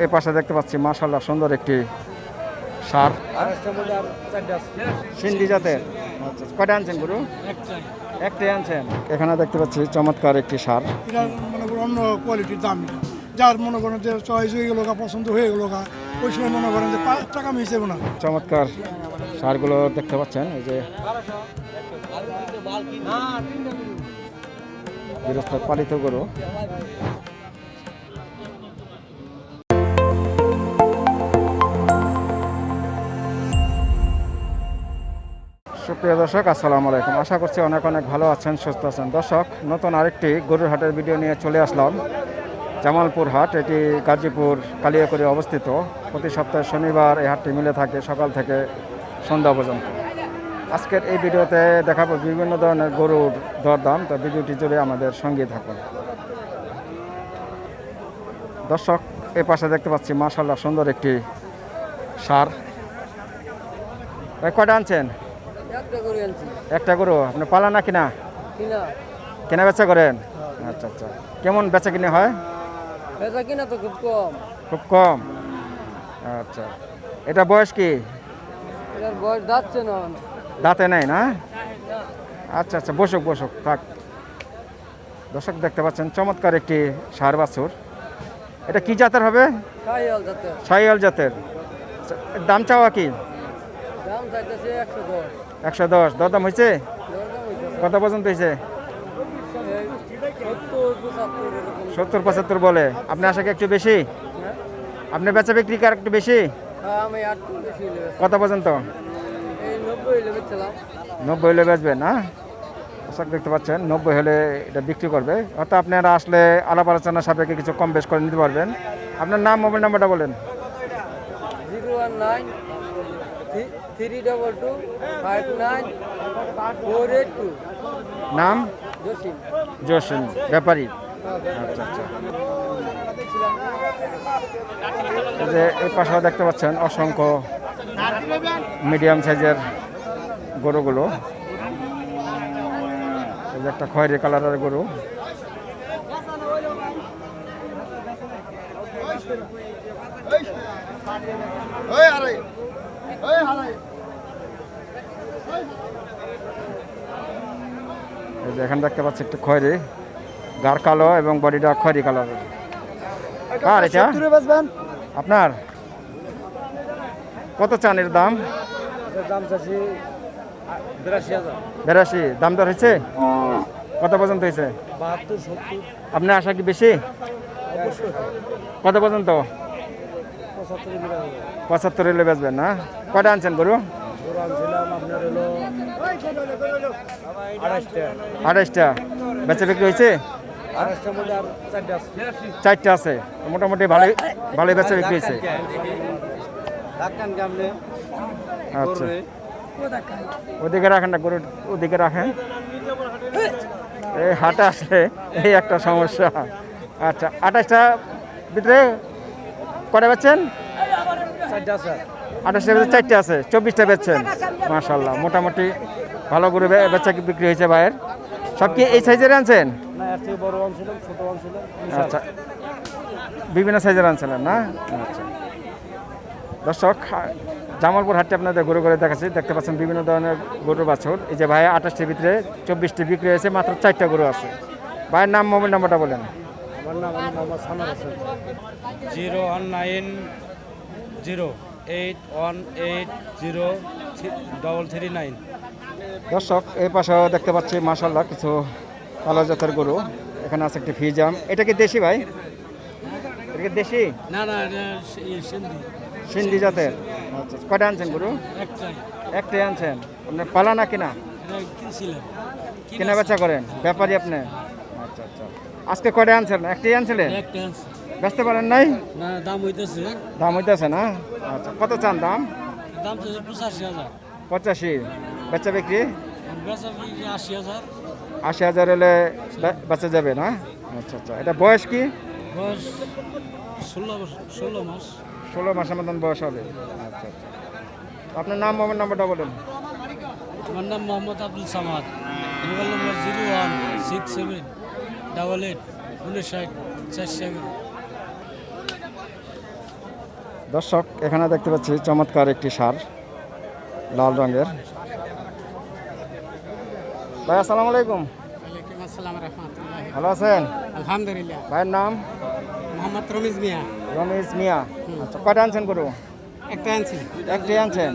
এই পাশে দেখতে পাচ্ছি মাশাআল্লাহ সুন্দর একটি সার সিন্ধি জাতের। আচ্ছা, কয়টা আনছেন গুরু? একটাই আনছেন। এখানে দেখতে পাচ্ছি চমৎকার একটি সার। এটা মনে করো অন্য কোয়ালিটির দাম, এটা যার মনে করেন যে চয়েস হয়ে গেল, পছন্দ হয়ে গেল, ওই সময় মনে করেন যে 5 টাকা মিশে না। চমৎকার সারগুলো দেখতে পাচ্ছেন, এই যে গৃহস্থ পালিত গরু। সুপ্রিয় দর্শক, আসসালামু আলাইকুম। আশা করছি অনেক অনেক ভালো আছেন, সুস্থ আছেন। দর্শক, নতুন আরেকটি গরুর হাটের ভিডিও নিয়ে চলে আসলাম। জামালপুর হাট, এটি গাজীপুর কালিয়াকৈরে অবস্থিত। প্রতি সপ্তাহে শনিবার এই হাটটি মিলে থাকে সকাল থেকে সন্ধ্যা পর্যন্ত। আজকের এই ভিডিওতে দেখাবো বিভিন্ন ধরনের গরুর দরদাম। তো ভিডিওটি জুড়ে আমাদের সঙ্গে থাকুন। দর্শক, এই পাশে দেখতে পাচ্ছি মাশাআল্লাহ সুন্দর একটি সার। কয়টা আনছেন? একটা গরু। আপনি পালা না কিনা? কেনা বেচা করেন? আচ্ছা আচ্ছা। কেমন বেচা কিনে হয়? বেচা কিনা তো খুব কম। খুব কম। আচ্ছা, এটা বয়স কি? এটার বয়স যাচ্ছে না। দাঁতে নাই না? আচ্ছা আচ্ছা, বসুক বসুক থাক। দর্শক, দেখতে পাচ্ছেন চমৎকার একটি ষাঁড় বাছুর। এটা কি জাতের হবে? শাহিওয়াল জাতের। শাহিওয়াল জাতের। দাম চাওয়া কি? দাম চাইতেছে 110। 110। দরদাম হয়েছে? দরদাম হইতেছে কত পর্যন্ত হয়েছে? 70 75 এরকম। 70 75 বলে। আপনি আশা কি একটু বেশি? হ্যাঁ? আপনি বেচা বিক্রি কার একটু বেশি? হ্যাঁ, আমি 8 বেশি নেবে। কত পর্যন্ত? এই 90 লেবেছিলাম। 90 হলে বেচবেন না? দর্শক, দেখতে পাচ্ছেন 90 হলে এটা বিক্রি করবে। হয়তো আপনারা আসলে আলাপ আলোচনা সাপেক্ষে কিছু কম বেশ করে নিতে পারবেন। আপনার নাম, মোবাইল নাম্বারটা বলেন। 019 322 59482। নাম? জসিম। জসিম ব্যাপারী। আচ্ছা আচ্ছা। এই যে এই পাশেও দেখতে পাচ্ছেন অসংখ্য মিডিয়াম সাইজের গরুগুলো। এই যে একটা খয়েরি কালারের গরু। এই যে এখানে দেখতে পাচ্ছি একটু খয়েরি, গাঢ় কালো এবং বডিটা খয়েরি কালারের। আর এটা আপনার কত চান এর দাম? দাম চাচ্ছি 82,000। 82। দাম দর হয়েছে? কত পর্যন্ত হয়েছে? 72 70। আপনার আশা কি বেশি? কত পর্যন্ত? 75 75 হলে বেচবেন না? কয়টা আনছেন গরু? গরু আনছিলাম আপনার হলো 28টা। 28টা। বেচা বিক্রি হয়েছে? 28টার মধ্যে আর 4টা আছে। 4টা আছে। তো মোটামুটি ভালোই ভালোই বেচা বিক্রি হয়েছে। ধাক্কান কামলে আচ্ছা, ওদিকে রাখেন না, গরু ওদিকে রাখেন। এই হাটে আসলে এই একটা সমস্যা। আচ্ছা, 28টা ভিতরে কটা বেচছেন? 4টা আছে। 28টার ভিতরে 4টা আছে, 24টা বেচছেন। মাশাআল্লাহ, মোটামুটি ভালো গরু বেচা বিক্রি হয়েছে ভাইয়ের। সব কি এই সাইজের আনছেন? না, এর থেকে বড় আনছিলাম, ছোট আনছিলাম। আচ্ছা, বিভিন্ন সাইজের আনছিলেন না? আচ্ছা। দর্শক, জামালপুর হাটটি আপনাদের গরু করে দেখাচ্ছি। দেখতে পাচ্ছেন বিভিন্ন ধরনের গরুর বাছুর। এই যে ভাই 28টির ভিতরে 24টি বিক্রি হয়েছে, মাত্র 4টা গরু আছে। ভাইয়ের নাম, মোবাইল নাম্বারটা বলেন। আমার নাম মোহাম্মদ সানার হোসেন। 01908180339। দর্শক, এই পাশেও দেখতে পাচ্ছি মাশাআল্লাহ কিছু কালো জাতের গরু। এখানে আছে একটি ফিজাম। এটা কি দেশি ভাই? এটা কি দেশি? না না, এটা সিন্ধি। সিন্ধি জাতের। আচ্ছা, কয়টা আনছেন গরু? একটাই আনছেন। আপনার পালা না কিনা? এটা কিনছিলাম। কেনা বেচা করেন? ব্যাপারী আপনি? আচ্ছা আচ্ছা। আজকে কয়টা আনছেন? একটাই আনছিলেন? একটা আছে। বেচতে পারেন নাই? না, দাম হইতেছে। দাম হইতেছে না? আচ্ছা, কত চান দাম? দাম তো 85,000। 85। বেচা বিক্রি? বেচা বিক্রি 80,000। 80,000 হলে বেচা যাবে না? আচ্ছা আচ্ছা। এটা বয়স কি? বয়স 16 মাস। 16 মাসের মতন বয়স হবে। আচ্ছা আচ্ছা। আপনার নাম, মোবাইল নাম্বারটা বলেন। আমার নাম মোহাম্মদ আব্দুল সামাদ। Mobile number 016788 59 411। দর্শক এখানে দেখতে পাচ্ছি চমৎকার একটি সার লাল রঙের। ভাই আসসালামু আলাইকুম, ওয়ালাইকুম আসসালাম রহমতুল্লাহ। ভালো আছেন? আলহামদুলিল্লাহ। ভাইয়ের নাম? মোহাম্মদ রমিজ মিয়া। রমেশ মিয়া। আচ্ছা, কয়টা আনছেন গরু? একটা আনছি, একটি আনছেন?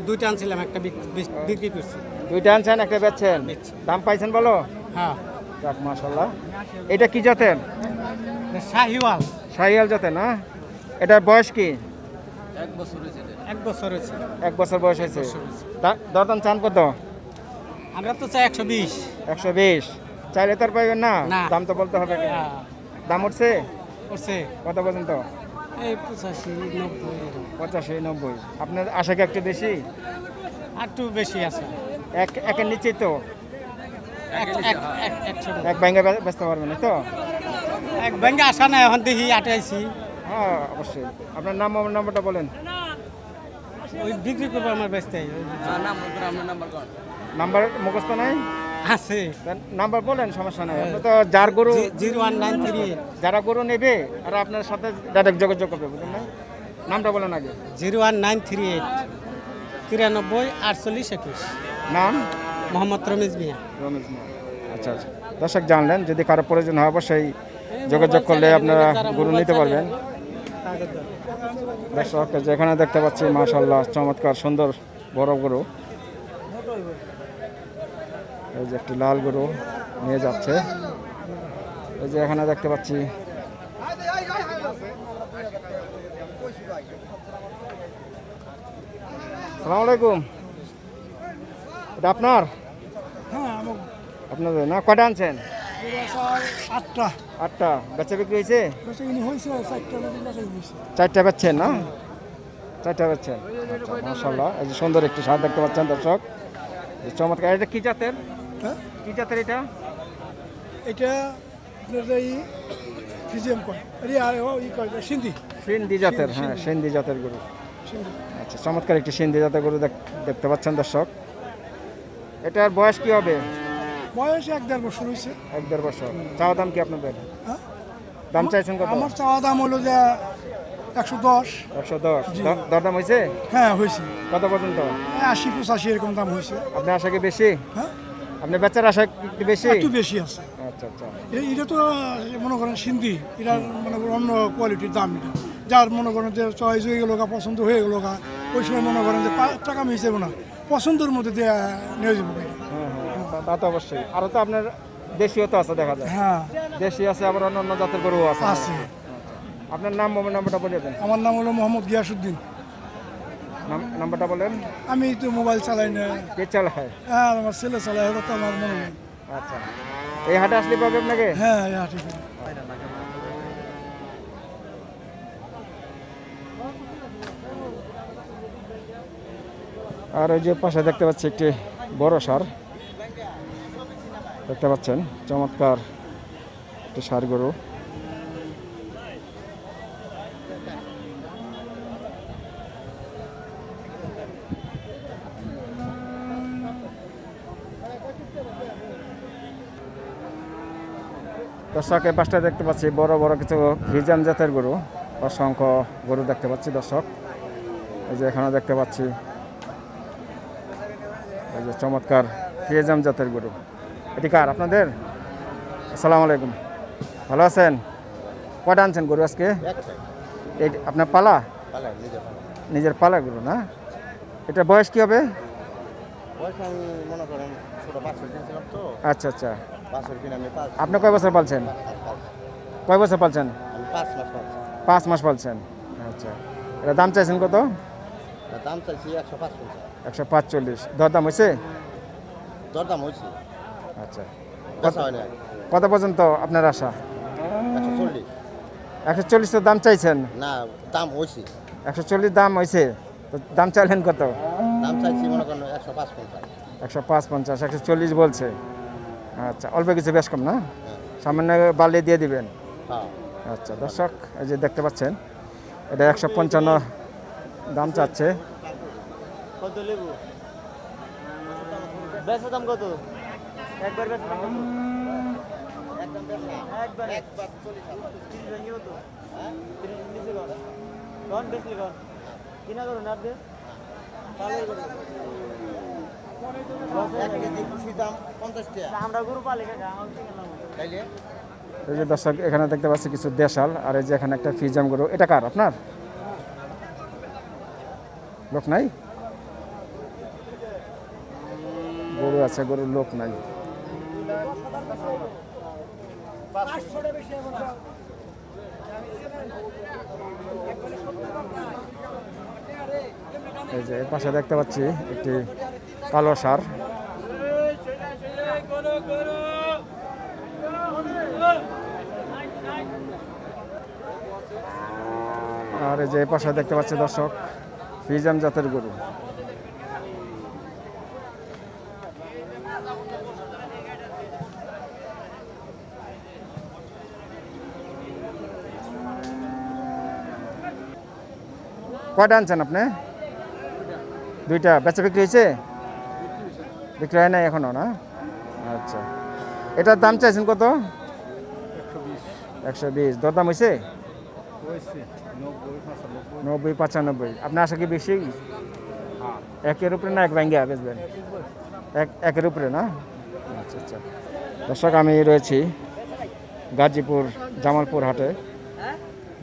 দুইটা আনছিলাম, একটা বিক্রি করছি। দুইটা আনছেন, একটা বেচছেন? দাম পাইছেন বলো? হ্যাঁ, যাক মাশাল্লাহ। এটা কি জাতের? শাহিওয়াল। শাহিয়াল জাতের না? এটার বয়স কি? 1 বছর হয়েছে। 1 বছর হয়েছে। 1 বছর বয়স হয়েছে। দরদাম চান কত? আমরা তো চাই 120। 120 চাইলে তার পাইবেন না? না। দাম তো বলতে হবে। দাম উঠছে করছে কত পর্যন্ত? এই 85-90। 85-90। আপনার আশা কি একটু বেশি? আর একটু বেশি আছে। একের নিচেই তো? একশো এক ব্যাঙ্গে বেচতে পারবেন না তো? এক ব্যাংকে আসা নাই, এখন দেখি আটাইছি। হ্যাঁ অবশ্যই। আপনার নাম, মোবাইল নাম্বারটা বলেন। ওই বিক্রি করবো আমার ব্যস্ত। নাম্বার মুখস্থ নাই? আছে নাম্বার বলেন, সমস্যা নাই। আপনি তো যার গরু 01938 যারা গরু নেবে আর আপনার সাথে ডাইরেক্ট যোগাযোগ করবে, বুঝলেন না? নামটা বলেন আগে। 01938 93 48 21। নাম? মোহাম্মদ রমিজ মিয়া। রমেশ মিয়া। আচ্ছা আচ্ছা, দর্শক জানলেন, যদি কারো প্রয়োজন হয় অবশ্যই যোগাযোগ করলে আপনারা গরু নিতে পারবেন। দর্শক যেখানে দেখতে পাচ্ছি মাশাআল্লাহ চমৎকার সুন্দর বড় গরু, এই যে একটি লাল গরু নিয়ে যাচ্ছে। এই যে এখানে দেখতে পাচ্ছি আসসালামু আলাইকুম, এটা আপনার? হ্যাঁ, আমার আপনাদের না? কয়টা আনছেন? 8টা 8টা। বেচা বিক্রি হয়েছে? বেশি হয়েছে, 4টা বেশি হয়েছে। 4টা বেচছেন না? 4টা বেচছেন। আচ্ছা মাশাআল্লাহ। এই যে সুন্দর একটি সার দেখতে পাচ্ছেন দর্শক, এই চমৎকার। এটা কি জাতের? হ্যাঁ, কি জাতের এটা? এটা আপনার এই ফিজিয়াম কয়, সিন্ধি। সিন্ধি জাতের। হ্যাঁ, সিন্ধি জাতের গরু। আচ্ছা, চমৎকার একটি সিন্ধি জাতের গরু দেখতে পাচ্ছেন দর্শক। এটার বয়স কি হবে? বয়স 1-1.5 বছর হয়েছে। 1-1.5 বছর। চাওয়া দাম কি আপনাদের? হ্যাঁ, দাম চাইছেন কত? আমার চাওয়া দাম হলো যে 110। 110। দরদাম হয়েছে? হ্যাঁ, হয়েছে। কত পর্যন্ত? 80-85 এরকম দাম হয়েছে। আপনার আশা কি বেশি? হ্যাঁ, আপনার বেচার আশা একটু বেশি? একটু বেশি আছে। আচ্ছা আচ্ছা। এটা তো মনে করেন সিন্ধি, এটা মনে করেন অন্য কোয়ালিটির দাম। এটা যার মনে করেন যে চয়েস হয়ে গেল, পছন্দ হয়ে গেল, ওই সময় মনে করেন যে টাকা মিশাবো না, পছন্দের মধ্যে দিয়ে নিয়ে যাবো। হ্যাঁ হ্যাঁ, তা তো অবশ্যই। আরও তো আপনার দেশীয় তো আছে দেখা যায়। হ্যাঁ, দেশি আছে, আবার অন্য অন্য জাতের গরু আছে। আছে। আপনার নাম, মোবাইল নাম্বারটা বলে দেন। আমার নাম হলো মোহাম্মদ গিয়াসউদ্দিন। নাম্বারটা বলেন। আমি তো মোবাইল চালাই না। কে চালায়? হ্যাঁ, আমার ছেলে চালায়, ওটা তো আমার মনে নেই। আচ্ছা, এই হাটে আসলে পাবে আপনাকে? হ্যাঁ, হ্যাঁ, ঠিক আছে। আর ওই যে পাশে দেখতে পাচ্ছি একটি বড় সার দেখতে পাচ্ছেন, চমৎকার একটি সার গরু। দর্শক এই পাশটা দেখতে পাচ্ছি বড় বড় কিছু ফ্রিজিয়ান জাতের গরু, অসংখ্য গরু দেখতে পাচ্ছি দর্শক। এই যে এখানে দেখতে পাচ্ছি এই যে চমৎকার ফ্রিজিয়ান জাতের গরু। এটি কার? আপনাদের? আসসালামু আলাইকুম, ভালো আছেন? কয়টা আনছেন গরু আজকে? এই আপনার পালা? নিজের পালা গরু না? এটা বয়স কি হবে? আচ্ছা আচ্ছা। আপনি কয় বছর পালছেন? কয় বছর পালছেন? 5 মাস পালছেন। আচ্ছা, এটা দাম চাইছেন কত? দাম চাইছি 145। দরদাম হয়েছে? দরদাম হয়েছে। আচ্ছা, হয় কত পর্যন্ত আপনার আশা? 140 140 তো দাম চাইছেন? না, দাম হয়েছে। 140 দাম হয়েছে, তো দাম চাইলেন কত? দাম চাইছি মনে করেন 155। 155, 140 বলছে। আচ্ছা, অল্প কিছু বেশ কম না? সামান্য বাড়লে দিয়ে দিবেন। হ্যাঁ, আচ্ছা দর্শক এই যে দেখতে পাচ্ছেন, এটা 155 দাম চাচ্ছে। কত লেবু? বেচা দাম কত? একবার বেচা দাম কত? একদম বেচা একবার 40 টাকা। 30 ভেঙে কত? হ্যাঁ, 30 নিচে কত? কন বেশি কন কিনা করুন আপনি আমরা গরু পালি তাইলে এই যে দর্শক এখানে দেখতে পাচ্ছি কিছু দেশাল, আর এই যে এখানে একটা ফিজাম গরু। এটা কার, আপনার? লোক নাই, গরু আছে, গরুর লোক নাই। এই যে এর পাশে দেখতে পাচ্ছি একটি কালো ষাঁড়। আর এই যে এর পাশে দেখতে পাচ্ছি দর্শক ফিজাম জাতের গরু। কয়টা আনছেন আপনি? দুইটা। বেচা বিক্রি হয়েছে? বিক্রি হয় নাই এখনো না? আচ্ছা, এটার দাম চাইছেন কত? 120। দরদাম হয়েছে? 90, 95। আপনার আশা কি বেশি? একের উপরে না এক ব্যাঙ্গা বেচবেন? একের উপরে না? আচ্ছা আচ্ছা। দর্শক আমি রয়েছি গাজীপুর জামালপুর হাটে,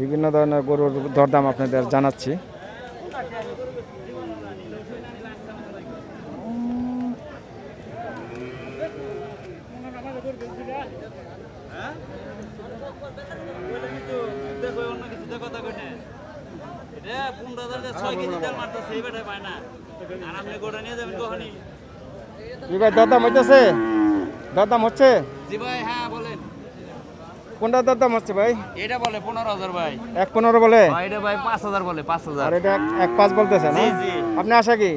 বিভিন্ন ধরনের গরুর দরদাম আপনাদের জানাচ্ছি। কি ভাই দরদাম হইতেছে? দরদাম হচ্ছে? জি ভাই, হ্যাঁ বলেন। কোনটা দরদাম হচ্ছে ভাই? এটা বলে 15,000 ভাই। 1.15 বলে? ভাই এটা ভাই 5,000 বলে, 5,000। আর এটা 1.5 বলতেছে না? জি, জি। আপনি আশা কি?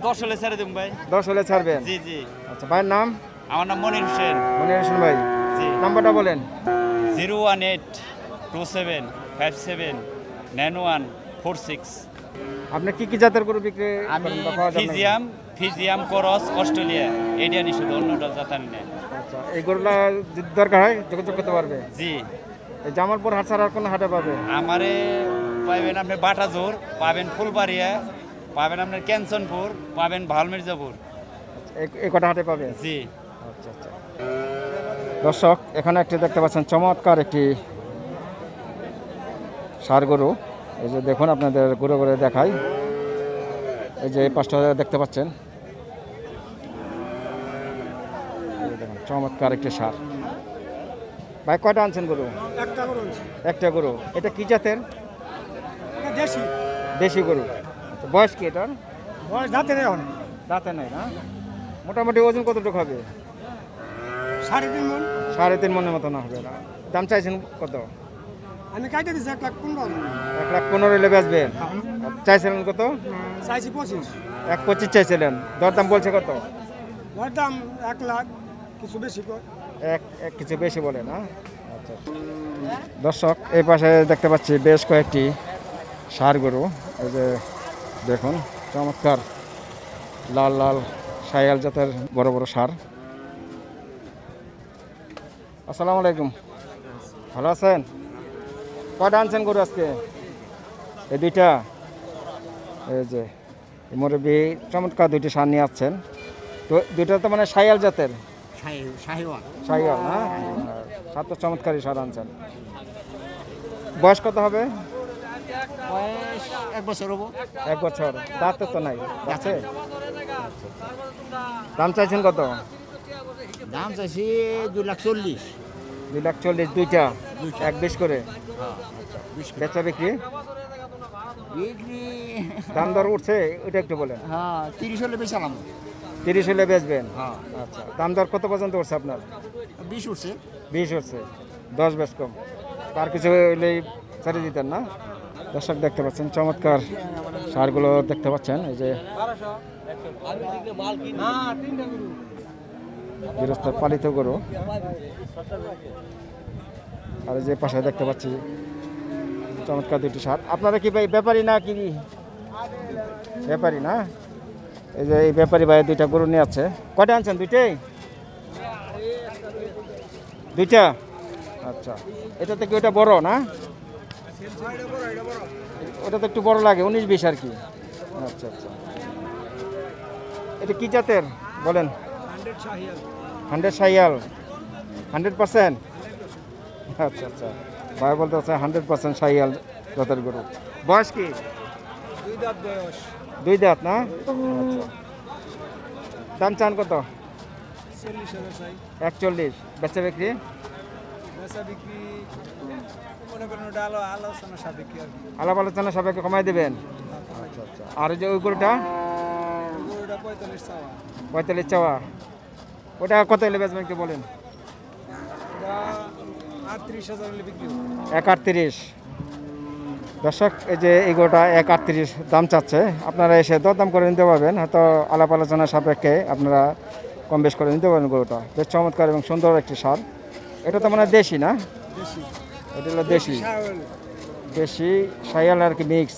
10 হলে ছেড়ে দেব ভাই। 10 হলে ছাড়বেন? জি জি। আচ্ছা, ভাইয়ের নাম? আমার নাম মনির হোসেন। মনির হোসেন ভাই। জি। নাম্বারটা বলেন। 01827579146। আপনি কি কি জাতের গরু বিক্রি আমি করেন বা পাওয়া যায় নাকি? ফিজিয়াম করস অস্ট্রেলিয়া এটা নিয়ে শুধু অন্যটা জাতানি নেই। আচ্ছা, এই গরুটা যদি দরকার হয় যোগাযোগ করতে পারবে? জি। এই জামালপুর হাট ছাড়া আর কোন হাটে পাবে? আমারে পাবেন আপনি বাটাজোর, পাবেন ফুলবাড়িয়া, পাবেন আপনার ক্যানসনপুর, পাবেন ভালমির্জাপুর। এই কটা হাটে পাবে? জি। আচ্ছা আচ্ছা। দর্শক এখানে একটি দেখতে পাচ্ছেন চমৎকার একটি ষাঁড় গরু। এই যে দেখুন, আপনাদের ঘুরে ঘুরে দেখাই। এই যে এই পাঁচটা দেখতে পাচ্ছেন, এই যে দেখুন চমৎকার একটি ষাঁড়। ভাই কয়টা আনছেন গরু? একটা গরু একটা গরু। এটা কি জাতের? দেশি দেশি গরু। আচ্ছা, বয়স কি এটার? বয়স দাঁতে নেই এখন, দাঁতে নাই না? মোটামুটি ওজন কতটুকু হবে? 3.5 মন। 3.5 মনের মতো না হবে না? দাম চাইছেন কত? আমি কাইটে দিচ্ছি 1,15,000। 1,15,000 হলে বেচবেন? চাইছিলেন কত? চাইছি 25। 1,25 চাইছিলেন, দরদাম বলছে কত? ওর দাম 1 লাখ, কিছু বেশি কর। কিছু বেশি বলে না? আচ্ছা। দর্শক এই পাশে দেখতে পাচ্ছি বেশ কয়েকটি ষাঁড় গরু। এই যে দেখুন চমৎকার লাল লাল শায়াল জাতের বড় বড় ষাঁড়। আসসালামু আলাইকুম, ভালো আছেন? কয়টা আনছেন গরু আজকে? এই দুইটা। এই যে মুরব্বী চমৎকার দুইটি ষাঁড় নিয়ে আসছেন। তো দুইটা তো মানে শায়াল জাতের? শাহিওয়াল না? সাত চমৎকারী ষাঁড় আনছেন। বয়স কত হবে? বয়স 1 বছর হবো। 1 বছর। দাঁতে তো নাই? আছে। দাম চাইছেন কত? দাম চাইছি 2,40,000। 2,40,000 দুইটা? 1,20 করে? বেচা বিক্রি? বিক্রি দাম দর উঠছে ওইটা একটু বলেন। হ্যাঁ 30 হলে বেচালাম। 30 হলে বেচবেন? হ্যাঁ। আচ্ছা, দাম দর কত পর্যন্ত উঠছে আপনার? 20 উঠছে। 20 উঠছে। 10 বেশ কম। আর কিছু হইলেই ছেড়ে দিতেন না? দর্শক দেখতে পাচ্ছেন চমৎকার ষাঁড়গুলো দেখতে পাচ্ছেন। এই যে গৃহস্থ পালিত গরু। আর এই যে পাশে দেখতে পাচ্ছি চমৎকার দুটি ষাঁড়। আপনারা কি ভাই ব্যাপারী না কি? ব্যাপারী না? এই যে এই ব্যাপারী ভাই দুইটা গরু নিয়ে আছে। কয়টা আনছেন? দুইটাই? দুইটা? আচ্ছা, এটা থেকে ওইটা বড় না? ওটা তো একটু বড় লাগে 19-20 আর কি। আচ্ছা আচ্ছা, এটা কি জাতের বলেন? 100 শাহিয়াল 100%? আচ্ছা আচ্ছা, ভাই বলতে হচ্ছে 100% শাহিয়াল জাতের গরু। বয়স কি? 2 দাঁত বয়স। 2 দাঁত না? আচ্ছা, দাম চান কত? 40,000 চাই। 41। বেচা বিক্রি? বেচা বিক্রি মনে করেন ওটা আলোচনা সাপেক্ষে আর কি। আলাপ আলোচনা সবাইকে কমাই দেবেন? আচ্ছা আচ্ছা, আর ওই যে ওই গরুটা ওটা 45 চাওয়া। 45 চাওয়া, ওটা কত এলে বেচবেন একটু বলেন? ওটা 38,000 হলে বিক্রি হবে। 1.38। দর্শক, এই যে এই গরুটা 1.38 দাম চাচ্ছে, আপনারা এসে দরদাম করে নিতে পারবেন, হয়তো আলাপ আলোচনা সাপেক্ষে আপনারা কম বেশ করে নিতে পারবেন। গরুটা বেশ চমৎকার এবং সুন্দর একটি সার। এটা তো মানে দেশি না? বেশি। এটা হলো দেশি, শাওল। দেশি শাহিয়াল আর কি মিক্স।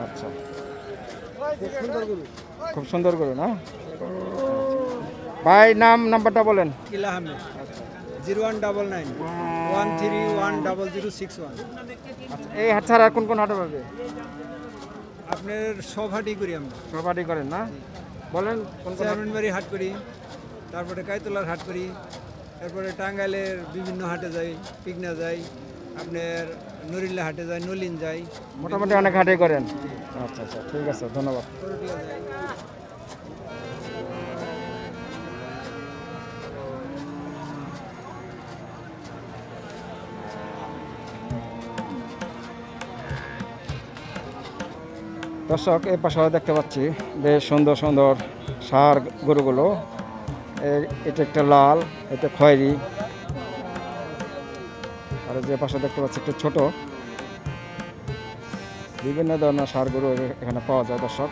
আচ্ছা, খুব সুন্দর গরু। খুব সুন্দর গরু না? ভাই নাম্বারটা বলেন। কিলা আহমেদ 0199 1310061। আচ্ছা, এই হাট ছাড়া আর কোন কোন হাটে পাবে? আপনার সব হাটই করি আমরা। সব হাটই করেন না? বলেন কোন কোন হাট? চেয়ারম্যানবাড়ি হাট করি, তারপরে কাইতলার হাট করি, তারপরে টাঙ্গাইলের বিভিন্ন হাটে যাই, পিকনা যাই, আপনার নরিল্লা হাটে যাই, নলিন যাই, মোটামুটি অনেক হাটেই করেন। আচ্ছা আচ্ছা, ঠিক আছে, ধন্যবাদ। করটিয়া যাই। দর্শক, এই পাশে দেখতে পাচ্ছি বেশ সুন্দর সুন্দর সার গরুগুলো। এটা একটা লাল, এটা খয়েরি, আর যে পাশে দেখতে পাচ্ছি একটু ছোট। বিভিন্ন ধরনের সার গরু এখানে পাওয়া যায় দর্শক।